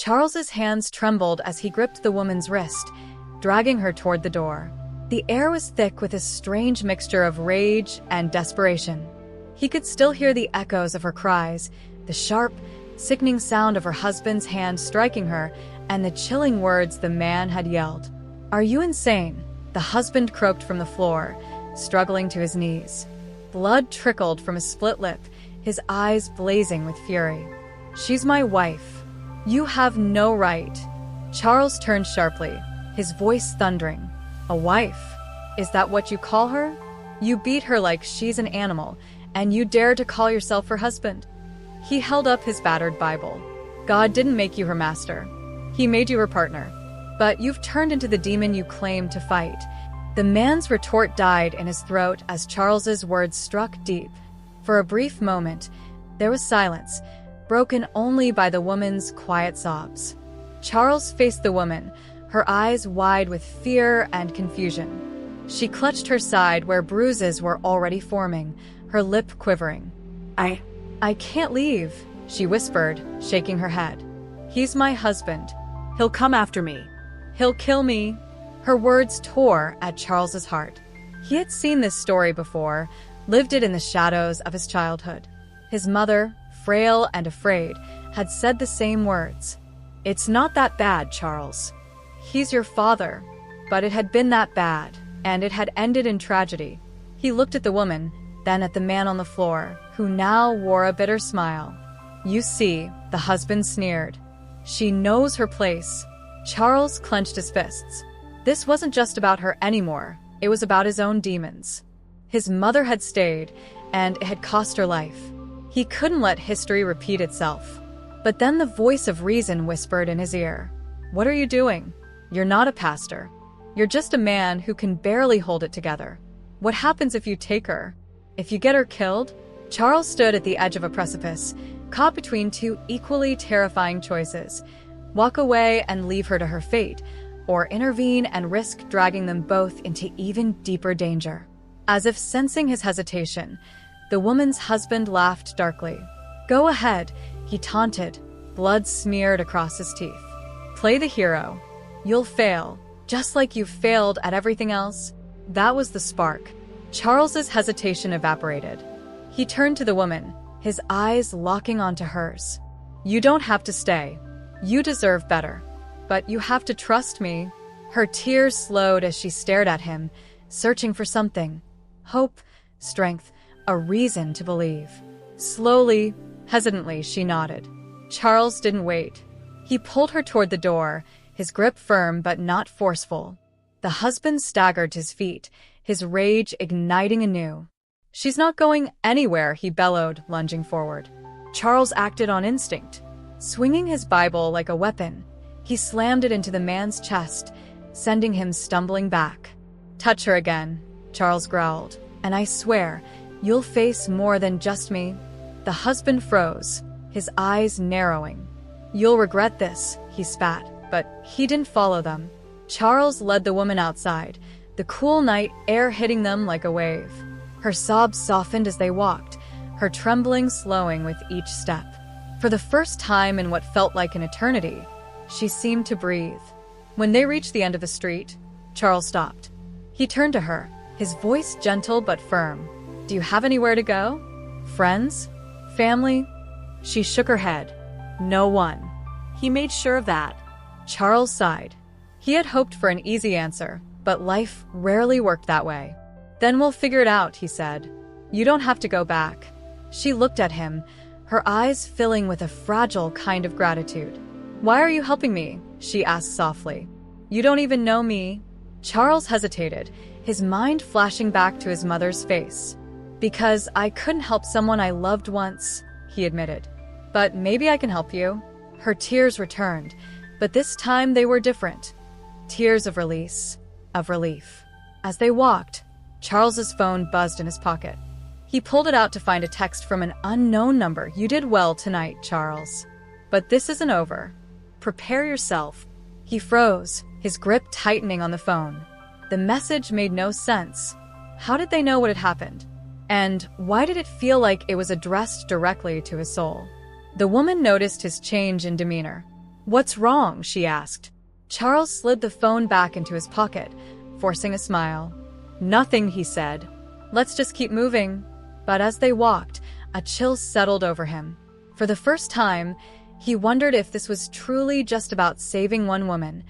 Charles's hands trembled as he gripped the woman's wrist, dragging her toward the door. The air was thick with a strange mixture of rage and desperation. He could still hear the echoes of her cries, the sharp, sickening sound of her husband's hand striking her, and the chilling words the man had yelled. "Are you insane?" the husband croaked from the floor, struggling to his knees. Blood trickled from his split lip, his eyes blazing with fury. "She's my wife. You have no right." Charles turned sharply, his voice thundering. "A wife? Is that what you call her? You beat her like she's an animal, and you dare to call yourself her husband?" He held up his battered Bible. "God didn't make you her master. He made you her partner. But you've turned into the demon you claim to fight." The man's retort died in his throat as Charles's words struck deep. For a brief moment, there was silence, broken only by the woman's quiet sobs. Charles faced the woman, her eyes wide with fear and confusion. She clutched her side where bruises were already forming, her lip quivering. I can't leave," she whispered, shaking her head. "He's my husband. He'll come after me. He'll kill me." Her words tore at Charles's heart. He had seen this story before, lived it in the shadows of his childhood. His mother, frail and afraid, had said the same words. "It's not that bad, Charles. He's your father." But it had been that bad, and it had ended in tragedy. He looked at the woman, then at the man on the floor, who now wore a bitter smile. "You see," the husband sneered. "She knows her place." Charles clenched his fists. This wasn't just about her anymore. It was about his own demons. His mother had stayed, and it had cost her life. He couldn't let history repeat itself. But then the voice of reason whispered in his ear. "What are you doing? You're not a pastor. You're just a man who can barely hold it together. What happens if you take her? If you get her killed?" Charles stood at the edge of a precipice, caught between two equally terrifying choices. Walk away and leave her to her fate, or intervene and risk dragging them both into even deeper danger. As if sensing his hesitation, the woman's husband laughed darkly. "Go ahead," he taunted, blood smeared across his teeth. "Play the hero. You'll fail, just like you've failed at everything else." That was the spark. Charles's hesitation evaporated. He turned to the woman, his eyes locking onto hers. "You don't have to stay. You deserve better. But you have to trust me." Her tears slowed as she stared at him, searching for something. Hope, strength, a reason to believe. Slowly, hesitantly, she nodded. Charles didn't wait. He pulled her toward the door, his grip firm but not forceful. The husband staggered to his feet, his rage igniting anew. "She's not going anywhere," he bellowed, lunging forward. Charles acted on instinct. Swinging his Bible like a weapon, he slammed it into the man's chest, sending him stumbling back. "Touch her again," Charles growled, "and I swear, you'll face more than just me." The husband froze, his eyes narrowing. "You'll regret this," he spat, but he didn't follow them. Charles led the woman outside, the cool night air hitting them like a wave. Her sobs softened as they walked, her trembling slowing with each step. For the first time in what felt like an eternity, she seemed to breathe. When they reached the end of the street, Charles stopped. He turned to her, his voice gentle but firm. "Do you have anywhere to go? Friends? Family?" She shook her head. "No one." He made sure of that. Charles sighed. He had hoped for an easy answer, but life rarely worked that way. "Then we'll figure it out," he said. "You don't have to go back." She looked at him, her eyes filling with a fragile kind of gratitude. "Why are you helping me?" she asked softly. "You don't even know me." Charles hesitated, his mind flashing back to his mother's face. "Because I couldn't help someone I loved once," he admitted. "But maybe I can help you." Her tears returned, but this time they were different. Tears of release, of relief. As they walked, Charles's phone buzzed in his pocket. He pulled it out to find a text from an unknown number. "You did well tonight, Charles. But this isn't over. Prepare yourself." He froze, his grip tightening on the phone. The message made no sense. How did they know what had happened? And why did it feel like it was addressed directly to his soul? The woman noticed his change in demeanor. "What's wrong?" she asked. Charles slid the phone back into his pocket, forcing a smile. "Nothing," he said. "Let's just keep moving." But as they walked, a chill settled over him. For the first time, he wondered if this was truly just about saving one woman,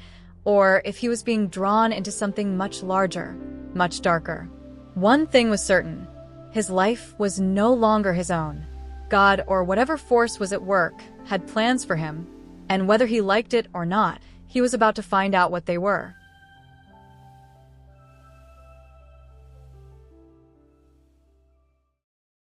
or if he was being drawn into something much larger, much darker. One thing was certain: his life was no longer his own. God, or whatever force was at work, had plans for him, and whether he liked it or not, he was about to find out what they were.